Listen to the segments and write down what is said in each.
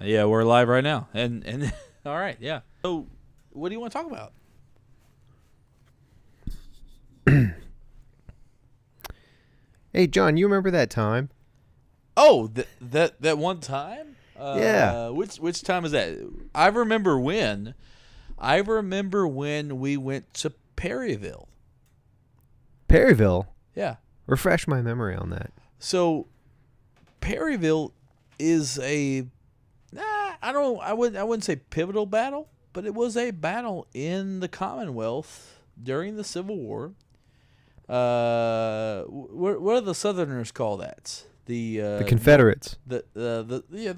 Yeah, we're live right now. And all right, yeah. So, what do you want to talk about? Hey, John, you remember that time? Oh, that one time? Yeah. Which time is that? I remember when we went to Perryville. Perryville? Yeah. Refresh my memory on that. So, Perryville is I wouldn't say pivotal battle, but it was a battle in the Commonwealth during the Civil War. What do the Southerners call that? The Confederates. The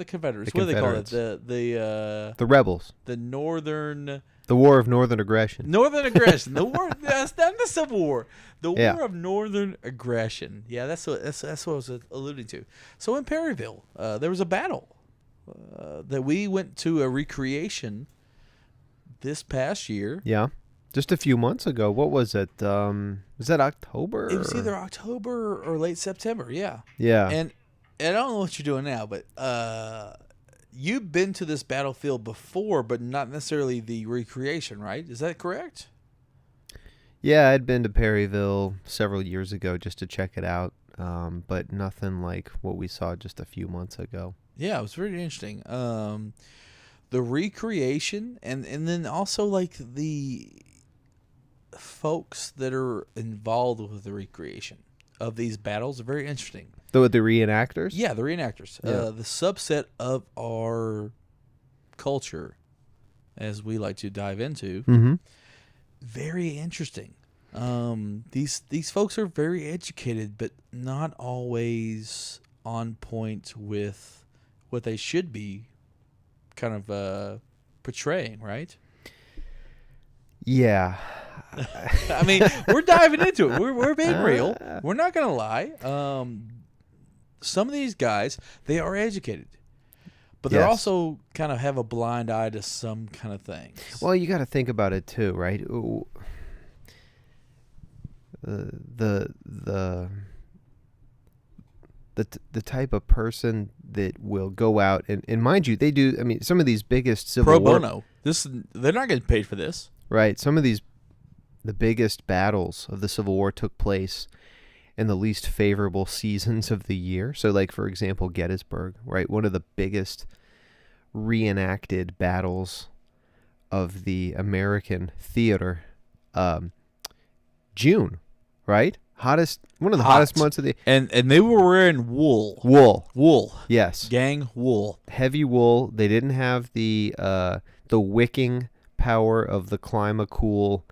Confederates. The What do they call it? Confederates. The rebels. The Northern. The War of Northern Aggression. Northern Aggression. The war. That's not the Civil War. The Yeah. War of Northern Aggression. Yeah, that's what I was alluding to. So in Perryville, there was a battle that we went to a recreation this past year. Yeah. Just a few months ago. What was it? Was that October? It was either October or late September. Yeah. Yeah. And I don't know what you're doing now, but you've been to this battlefield before, but not necessarily the recreation, right? Is that correct? Yeah, I'd been to Perryville several years ago just to check it out, but nothing like what we saw just a few months ago. Yeah, it was really interesting. The recreation and then also like the folks that are involved with the recreation of these battles are very interesting. The reenactors? Yeah, the reenactors. Yeah. The subset of our culture, as we like to dive into. Mm-hmm. Very interesting. These folks are very educated, but not always on point with what they should be kind of portraying, right? Yeah. I mean, we're diving into it. We're being real. We're not going to lie. Some of these guys, they are educated, but they Yes. also kind of have a blind eye to some kind of things. Well, you got to think about it too, right? The type of person that will go out and mind you, they do. I mean, some of these biggest Civil Pro War, bono. They're not getting paid for this. right? Some of the biggest battles of the Civil War took place in the least favorable seasons of the year. So, like for example, Gettysburg, right? One of the biggest reenacted battles of the American theater. June, right? One of the hottest months of the And they were wearing wool. wool. Yes, Gang wool. heavy wool. They didn't have the wicking power of the Climacool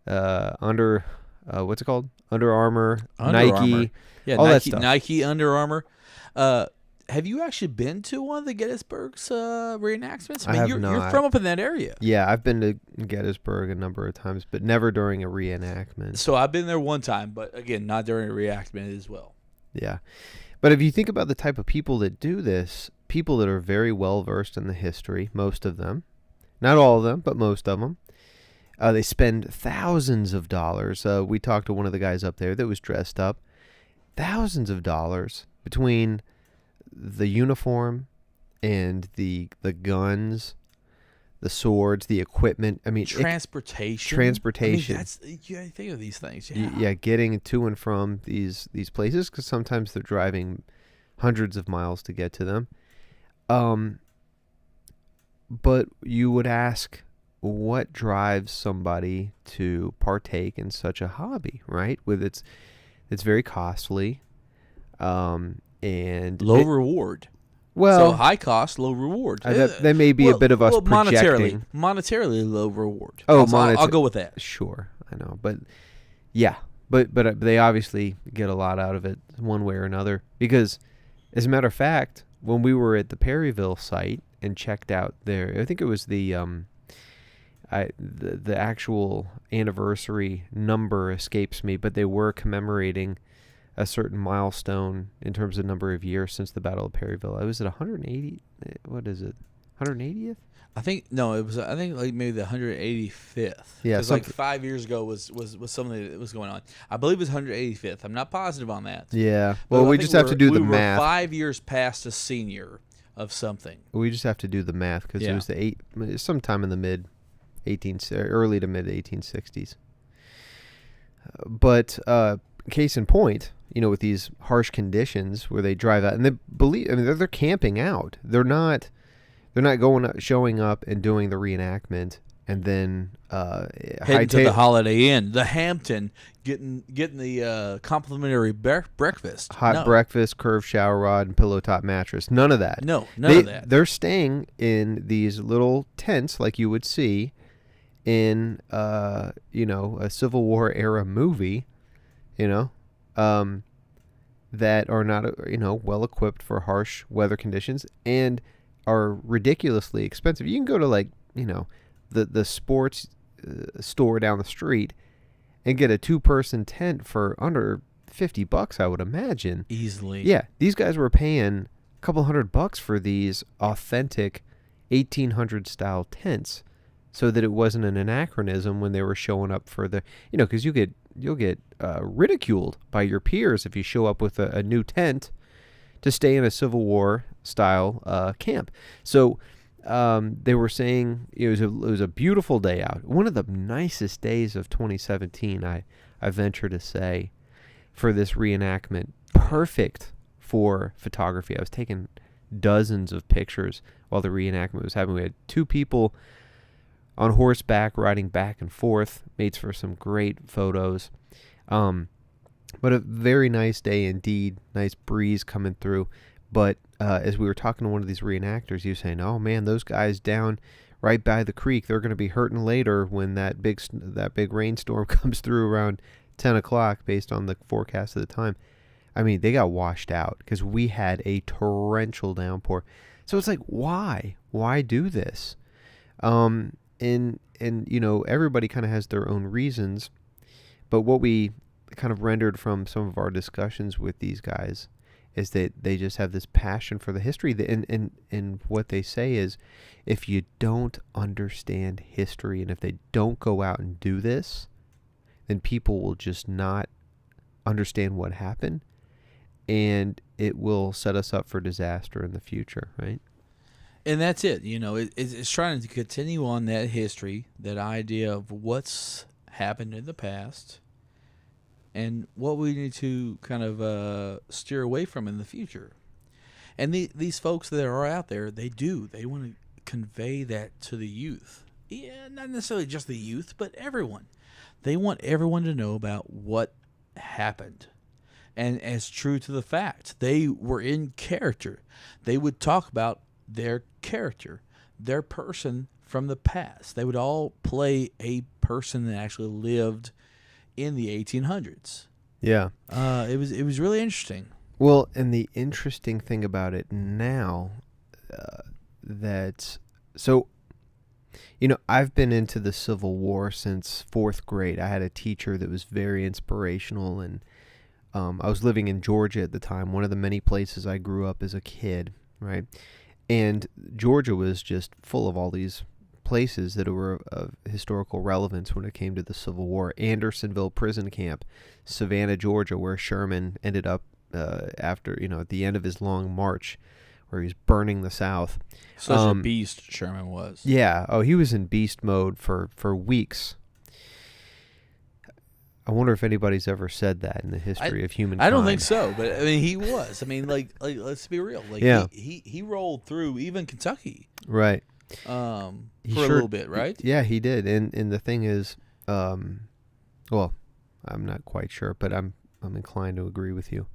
what's it called? Under Armour, Nike, Armour. Yeah, all Nike, that stuff. Nike, Under Armour. Have you actually been to one of the Gettysburg's reenactments? I have you're not. from up in that area. Yeah, I've been to Gettysburg a number of times, but never during a reenactment. So I've been there one time, but again, not during a reenactment as well. Yeah. But if you think about the type of people that do this, people that are very well versed in the history, most of them, not all of them, but most of them, they spend thousands of dollars. We talked to one of the guys up there that was dressed up. Thousands of dollars between the uniform and the guns, the swords, the equipment. I mean, Transportation. I mean, you gotta think of these things. Yeah. yeah, getting to and from these places, because sometimes they're driving hundreds of miles to get to them. But you would ask, what drives somebody to partake in such a hobby, right? It's very costly, and Low reward. Well, so high cost, low reward. that may be a bit of us projecting. Monetarily low reward. Oh, I'll go with that. Sure, I know, but yeah, but they obviously get a lot out of it one way or another. Because, as a matter of fact, when we were at the Perryville site and checked out there, I think it was the actual anniversary number escapes me, but they were commemorating a certain milestone in terms of number of years since the Battle of Perryville. I was at 180. What is it? 180th? I think like maybe the 185th. Yeah, because like 5 years ago was something that was going on. I believe it was 185th. I'm not positive on that. Yeah. But Well, I we think just have to do the we math. were 5 years past a senior of something. We just have to do the math because it was sometime in the early to mid 1860s. But case in point, with these harsh conditions where they drive out and they're camping out. They're not showing up and doing the reenactment and then heading to the Holiday Inn, the Hampton, getting the complimentary breakfast, hot breakfast, curved shower rod, and pillow top mattress. None of that. None of that. They're staying in these little tents like you would see in a Civil War era movie, that are not well equipped for harsh weather conditions and are ridiculously expensive. You can go to the sports store down the street and get a 2-person tent for under $50, I would imagine. Easily. Yeah, these guys were paying a couple $100 for these authentic 1800 style tents, so that it wasn't an anachronism when they were showing up for the, because you'll get ridiculed by your peers if you show up with a new tent to stay in a Civil War style camp. So they were saying it was a beautiful day out. One of the nicest days of 2017, I venture to say, for this reenactment. Perfect for photography. I was taking dozens of pictures while the reenactment was happening. We had 2 people on horseback riding back and forth. Made for some great photos. But a very nice day indeed. Nice breeze coming through. But as we were talking to one of these reenactors, he was saying, "Oh man, those guys down right by the creek, they're going to be hurting later when that big rainstorm comes through around 10 o'clock based on the forecast at the time." I mean, they got washed out because we had a torrential downpour. So it's like, why? Why do this? And everybody kind of has their own reasons. But what we kind of rendered from some of our discussions with these guys is that they just have this passion for the history. And what they say is, if you don't understand history and if they don't go out and do this, then people will just not understand what happened, and it will set us up for disaster in the future, right? And that's it. It's trying to continue on that history, that idea of what's happened in the past and what we need to kind of steer away from in the future. And these folks that are out there, they want to convey that to the youth. Yeah, not necessarily just the youth, but everyone. They want everyone to know about what happened. And as true to the fact, they were in character. They would talk about their character, their person from the past. They would all play a person that actually lived in the 1800s. Yeah. It was really interesting. Well, and the interesting thing about it now, I've been into the Civil War since 4th grade. I had a teacher that was very inspirational, and I was living in Georgia at the time, one of the many places I grew up as a kid, right? And Georgia was just full of all these places that were of historical relevance when it came to the Civil War. Andersonville Prison Camp, Savannah, Georgia, where Sherman ended up after, at the end of his long march, where he was burning the South. Such a beast Sherman was. Yeah. Oh, he was in beast mode for weeks. I wonder if anybody's ever said that in the history of humankind. I don't think so, but I mean, he was. I mean, like let's be real. Yeah. He rolled through even Kentucky. Right. For a little bit, right? Yeah, he did. And the thing is, well, I'm not quite sure, but I'm inclined to agree with you.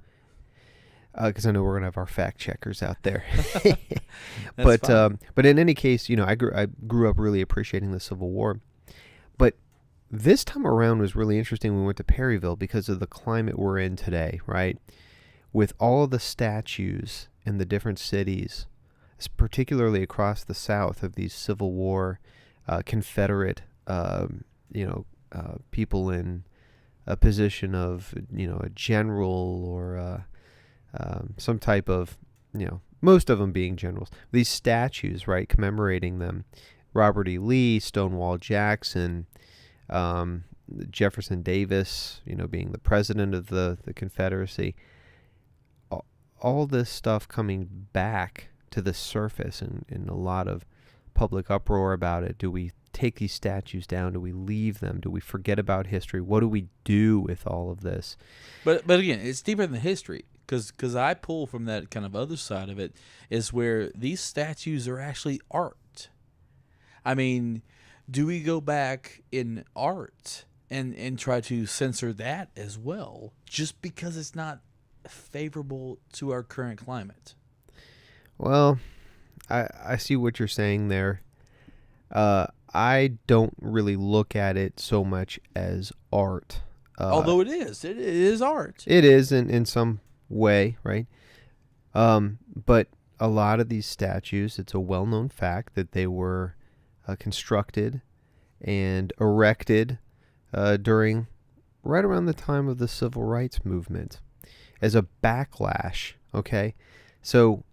Because I know we're gonna have our fact checkers out there. But in any case, I grew up really appreciating the Civil War. But this time around was really interesting. We went to Perryville because of the climate we're in today, right? With all of the statues in the different cities, particularly across the South, of these Civil War, Confederate, people in a position of, a general or some type of, most of them being generals. These statues, right, commemorating them. Robert E. Lee, Stonewall Jackson, Jefferson Davis, being the president of the Confederacy. All this stuff coming back to the surface and a lot of public uproar about it. Do we take these statues down? Do we leave them? Do we forget about history? What do we do with all of this? But again, it's deeper than history, because I pull from that kind of other side of it is where these statues are actually art. I mean, do we go back in art and try to censor that as well, just because it's not favorable to our current climate? Well, I see what you're saying there. I don't really look at it so much as art. Although it is art. It is in some way, right? But a lot of these statues, it's a well-known fact that they were constructed and erected during right around the time of the Civil Rights Movement as a backlash, okay? So,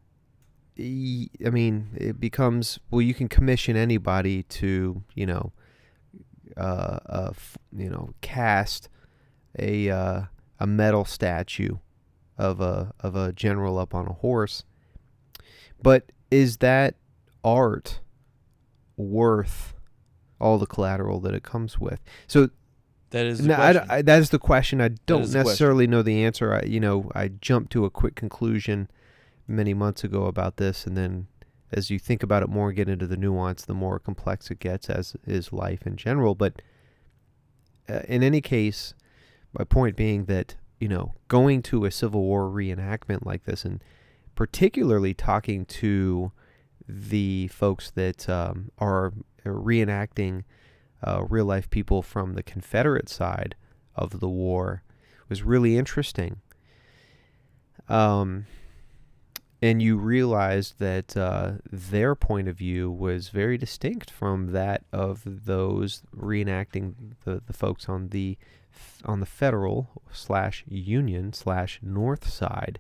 I mean, it becomes, well, you can commission anybody to, cast a metal statue of a general up on a horse. But is that art worth all the collateral that it comes with? So that is the question. That is the question. I don't necessarily know the answer. I jumped to a quick conclusion many months ago about this, and then as you think about it more, get into the nuance, the more complex it gets, as is life in general. But in any case, my point being that, going to a Civil War reenactment like this, and particularly talking to the folks that are reenacting real life people from the Confederate side of the war, was really interesting. And you realized that their point of view was very distinct from that of those reenacting the folks on the federal/union/north side.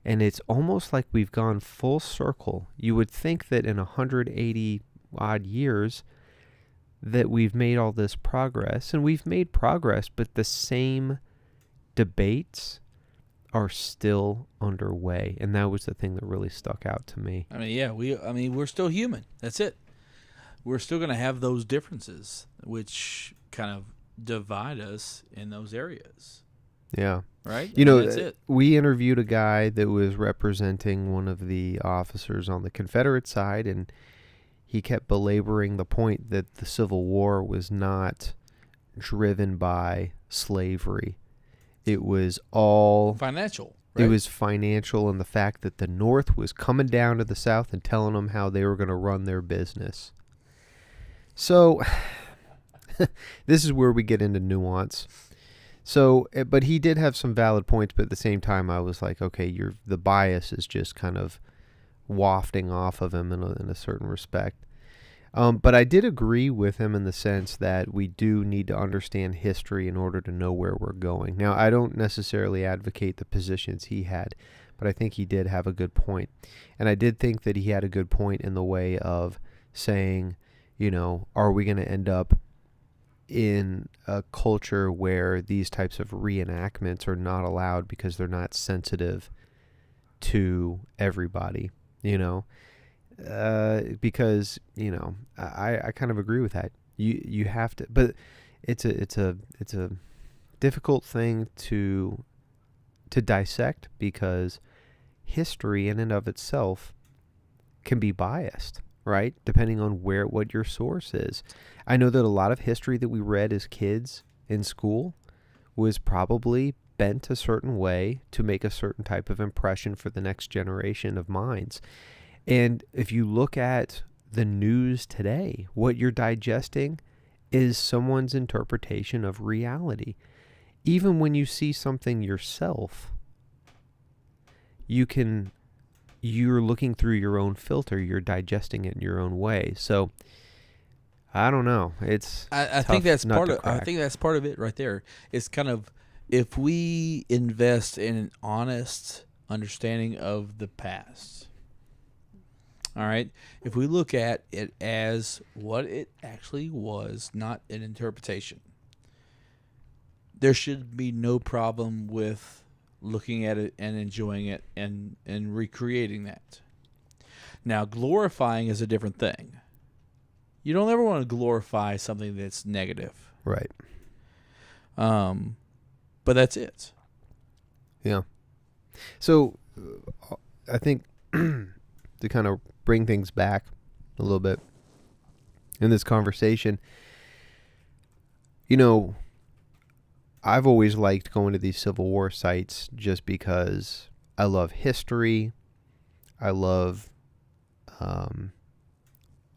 And it's almost like we've gone full circle. You would think that in 180 odd years that we've made all this progress, and we've made progress, but the same debates are still underway, and that was the thing that really stuck out to me. I mean, we're still human. That's it. We're still going to have those differences, which kind of divide us in those areas. Yeah. Right? That's it. We interviewed a guy that was representing one of the officers on the Confederate side, and he kept belaboring the point that the Civil War was not driven by slavery. It was all financial. Right? It was financial, and the fact that the North was coming down to the South and telling them how they were going to run their business. So this is where we get into nuance. So, but he did have some valid points, but at the same time, I was like, okay, the bias is just kind of wafting off of him in a certain respect. But I did agree with him in the sense that we do need to understand history in order to know where we're going. Now, I don't necessarily advocate the positions he had, but I think he did have a good point. And I did think that he had a good point in the way of saying, are we going to end up in a culture where these types of reenactments are not allowed because they're not sensitive to everybody, because I kind of agree with that. You have to, but it's a difficult thing to dissect, because history in and of itself can be biased, right? Depending on what your source is. I know that a lot of history that we read as kids in school was probably bent a certain way to make a certain type of impression for the next generation of minds. And if you look at the news today, what you're digesting is someone's interpretation of reality. Even when you see something yourself, you're looking through your own filter, you're digesting it in your own way. So I don't know. I think that's part of it right there. It's kind of, if we invest in an honest understanding of the past, all right, if we look at it as what it actually was, not an interpretation, there should be no problem with looking at it and enjoying it and recreating that. Now, glorifying is a different thing. You don't ever want to glorify something that's negative. Right. But that's it. Yeah. So I think to kind of bring things back a little bit in this conversation, I've always liked going to these Civil War sites just because I love history. I love, a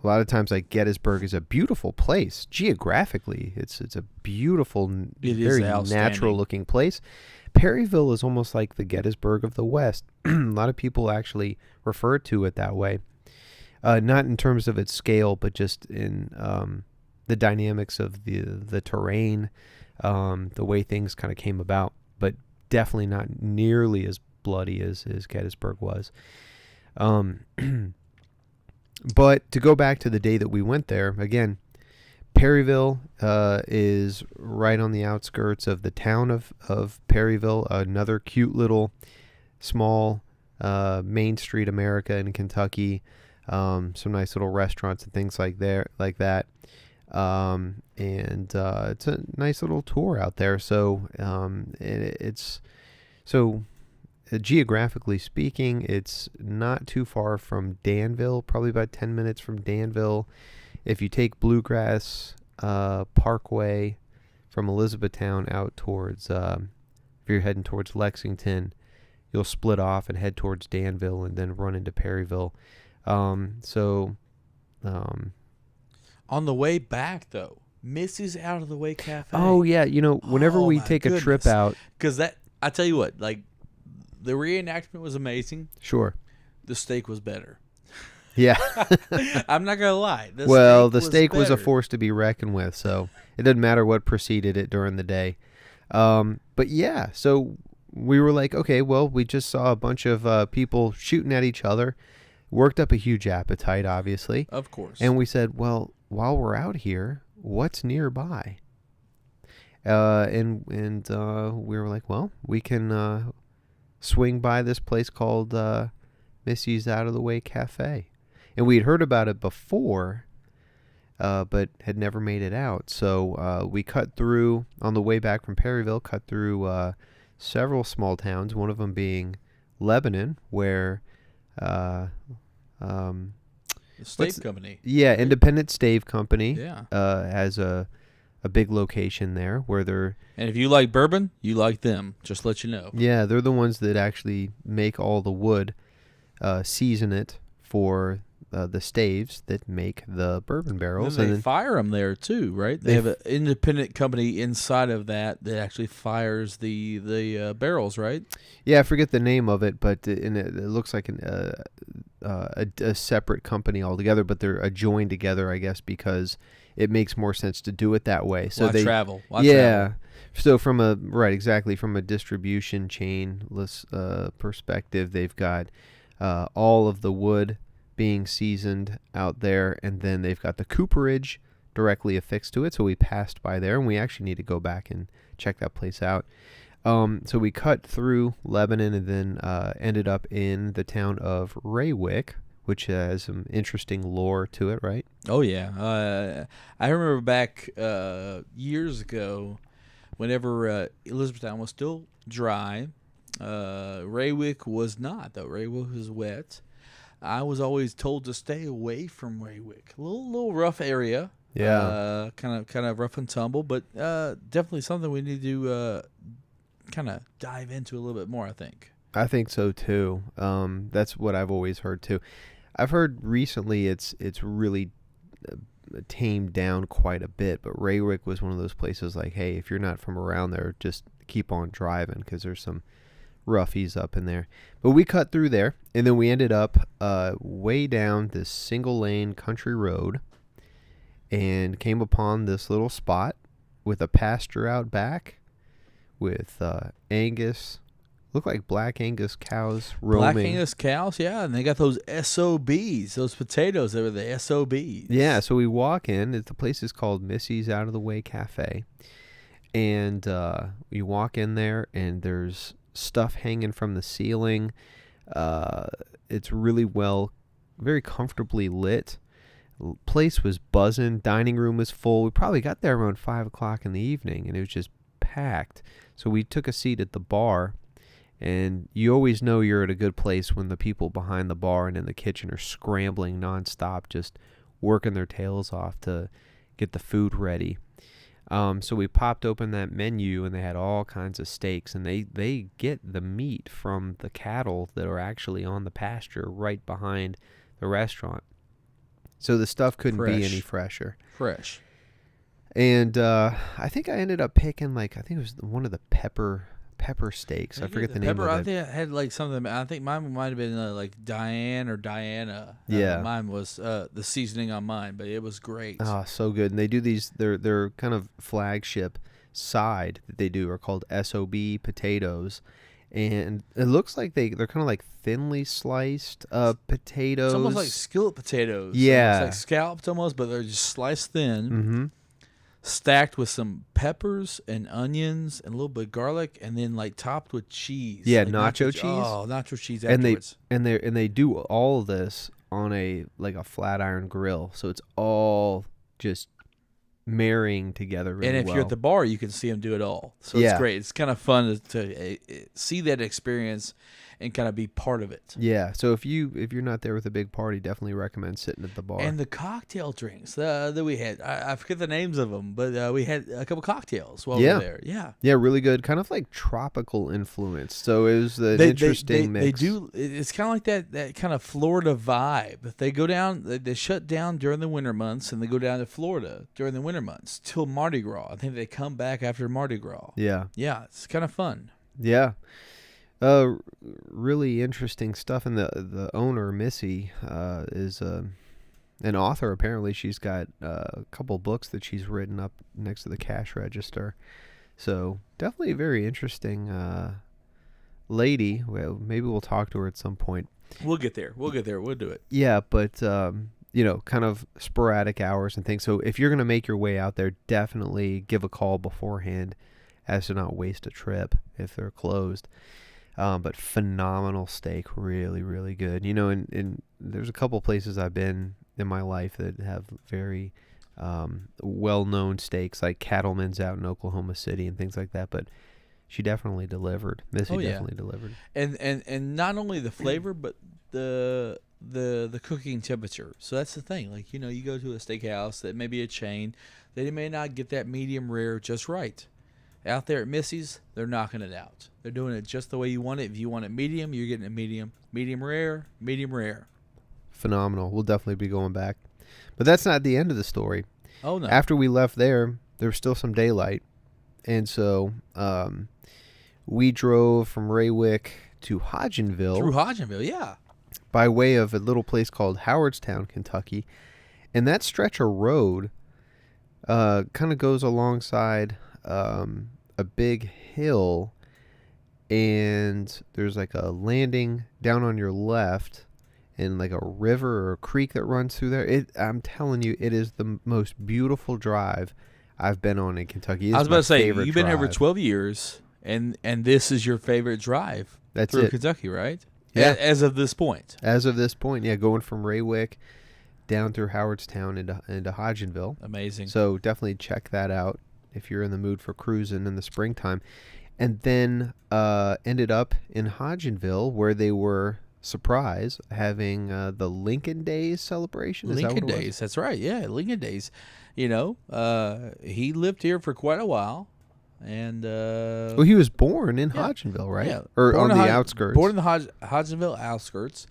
lot of times, like, Gettysburg is a beautiful place. Geographically, it's a beautiful, very natural-looking place. Perryville is almost like the Gettysburg of the West. A lot of people actually refer to it that way. Not in terms of its scale, but just in the dynamics of the terrain, the way things kind of came about. But definitely not nearly as bloody as Gettysburg was. But to go back to the day that we went there, again, Perryville is right on the outskirts of the town of Perryville, another cute little small Main Street America in Kentucky. Some nice little restaurants and things like that. And it's a nice little tour out there. So geographically speaking, it's not too far from Danville, probably about 10 minutes from Danville. If you take Bluegrass Parkway from Elizabethtown out towards, if you're heading towards Lexington, you'll split off and head towards Danville and then run into Perryville. On the way back, though, Missy's Out of the Way Cafe. Oh, yeah. Whenever we take a trip out. Because I tell you what, like, the reenactment was amazing. Sure. The steak was better. Yeah. I'm not going to lie. The steak was a force to be reckoned with, so it doesn't matter what preceded it during the day. But yeah, so we were like, okay, well, we just saw a bunch of people shooting at each other. Worked up a huge appetite, obviously. Of course. And we said, well, while we're out here, what's nearby? And we were like, well, we can swing by this place called Missy's Out of the Way Cafe. And we had heard about it before, but had never made it out. So we cut through, on the way back from Perryville, cut through several small towns, one of them being Lebanon, where... the stave company. Yeah, Independent Stave Company. Yeah. Has a big location there where they're... And if you like bourbon, you like them. Just let you know. Yeah, they're the ones that actually make all the wood, season it for the staves that make the bourbon barrels. And they fire them there too, right? They have an independent company inside of that actually fires the barrels, right? Yeah, I forget the name of it, but it looks like a separate company altogether, but they're joined together, I guess, because it makes more sense to do it that way. So Why travel? So from a distribution chain perspective, they've got all of the wood being seasoned out there, and then they've got the cooperage directly affixed to it. So we passed by there, and we actually need to go back and check that place out. So we cut through Lebanon and then ended up in the town of Raywick, which has some interesting lore to it, right? Oh, yeah. I remember back years ago, whenever Elizabethtown was still dry, Raywick was not, though. Raywick was wet. I was always told to stay away from Raywick. A little rough area. Yeah. Kind of rough and tumble, but definitely something we need to kind of dive into a little bit more, I think. I think so too. That's what I've always heard too. I've heard recently it's really tamed down quite a bit, but Raywick was one of those places like, hey, if you're not from around there, just keep on driving because there's some roughies up in there. But we cut through there, and then we ended up way down this single lane country road and came upon this little spot with a pasture out back with Angus, look like black Angus cows roaming. Black Angus cows, yeah, and they got those SOBs, those potatoes that were the SOBs. Yeah, so we walk in. The place is called Missy's Out of the Way Cafe, and we walk in there, and there's stuff hanging from the ceiling. It's really well very comfortably lit. Place was buzzing. Dining room was full. We probably got there around 5 o'clock in the evening, and it was just packed. So we took a seat at the bar, and you always know you're at a good place when the people behind the bar and in the kitchen are scrambling nonstop, just working their tails off to get the food ready. So we popped open that menu, and they had all kinds of steaks, and they get the meat from the cattle that are actually on the pasture right behind the restaurant. So the stuff couldn't be any fresher. Fresh. And I think I ended up picking, I think it was one of the pepper steaks. I forget the name of it. I think I had some of them. I think mine might have been Diane or Diana. Yeah. Mine was the seasoning on mine, but it was great. Oh, so good. And they do these, their kind of flagship side that they do are called SOB potatoes. And it looks like they're kind of like thinly sliced potatoes. It's almost like skillet potatoes. Yeah. It's like scalloped almost, but they're just sliced thin, stacked with some peppers and onions and a little bit of garlic, and then topped with cheese. Yeah, nacho cheese. Oh, nacho cheese afterwards. And they do all of this on a flat iron grill, so it's all just marrying together really well. And if you're at the bar, you can see them do it all. So it's great. It's kind of fun to see that experience and kind of be part of it. Yeah. So if you're not there with a big party, definitely recommend sitting at the bar. And the cocktail drinks that we had, I forget the names of them, but we had a couple cocktails while we were there. Yeah. Yeah, really good. Kind of like tropical influence. So it was an interesting mix. It's kind of like that kind of Florida vibe. They go down, they shut down during the winter months, and they go down to Florida during the winter months till Mardi Gras. I think they come back after Mardi Gras. Yeah. Yeah, it's kind of fun. Yeah. Really interesting stuff. And the owner, Missy, is an author. Apparently, she's got a couple books that she's written up next to the cash register. So definitely a very interesting lady. Well, maybe we'll talk to her at some point. We'll get there. We'll do it. Yeah, but kind of sporadic hours and things. So if you're going to make your way out there, definitely give a call beforehand as to not waste a trip if they're closed. But phenomenal steak, really, really good. And there's a couple places I've been in my life that have very well-known steaks, like Cattleman's out in Oklahoma City and things like that. But she definitely delivered. Missy definitely delivered. And not only the flavor, but the cooking temperature. So that's the thing. You go to a steakhouse that may be a chain, they may not get that medium rare just right. Out there at Missy's, they're knocking it out. They're doing it just the way you want it. If you want it medium, you're getting it medium. Medium rare, medium rare. Phenomenal. We'll definitely be going back. But that's not the end of the story. Oh, no. After we left there was still some daylight. And so we drove from Raywick to Hodgenville. Through Hodgenville, yeah. By way of a little place called Howardstown, Kentucky. And that stretch of road kind of goes alongside a big hill, and there's a landing down on your left and a river or a creek that runs through there. I'm telling you, it is the most beautiful drive I've been on in Kentucky. I was about to say, you've been here for 12 years, and this is your favorite drive through Kentucky, right? Yeah. As of this point. As of this point, yeah, going from Raywick down through Howardstown into Hodgenville. Amazing. So definitely check that out if you're in the mood for cruising in the springtime. And then ended up in Hodgenville, where they were, surprise, having the Lincoln Days celebration. Lincoln Days, that's right. Yeah, Lincoln Days. He lived here for quite a while. And well, he was born in Hodgenville, right? Yeah. Or on the outskirts. Born in the Hodgenville outskirts,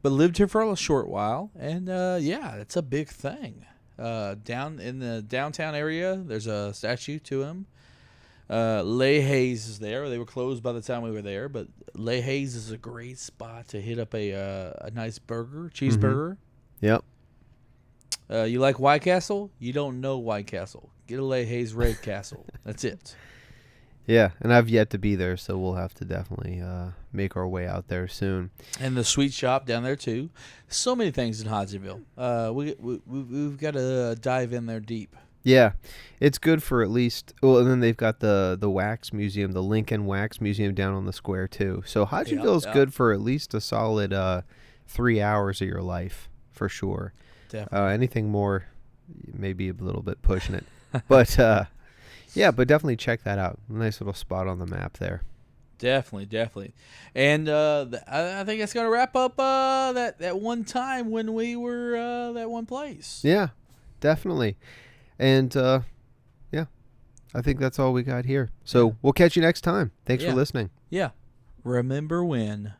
but lived here for a short while. And it's a big thing. Down in the downtown area, there's a statue to him. Hayes is there. They were closed by the time we were there, but Hayes is a great spot to hit up a nice cheeseburger. Yep. You like White Castle? You don't know White Castle. Get a Hayes Red Castle. That's it. Yeah, and I've yet to be there, so we'll have to definitely make our way out there soon. And the sweet shop down there, too. So many things in Hodgenville. We've got to dive in there deep. Yeah, it's good for at least... Well, and then they've got the Wax Museum, the Lincoln Wax Museum down on the square, too. So Hodgenville's good for at least a solid 3 hours of your life for sure. Definitely. Anything more, maybe a little bit pushing it. But yeah, but definitely check that out. Nice little spot on the map there. Definitely. And I think that's going to wrap up that one time when we were that one place. Yeah, definitely. And yeah, I think that's all we got here. So we'll catch you next time. Thanks for listening. Yeah. Remember when.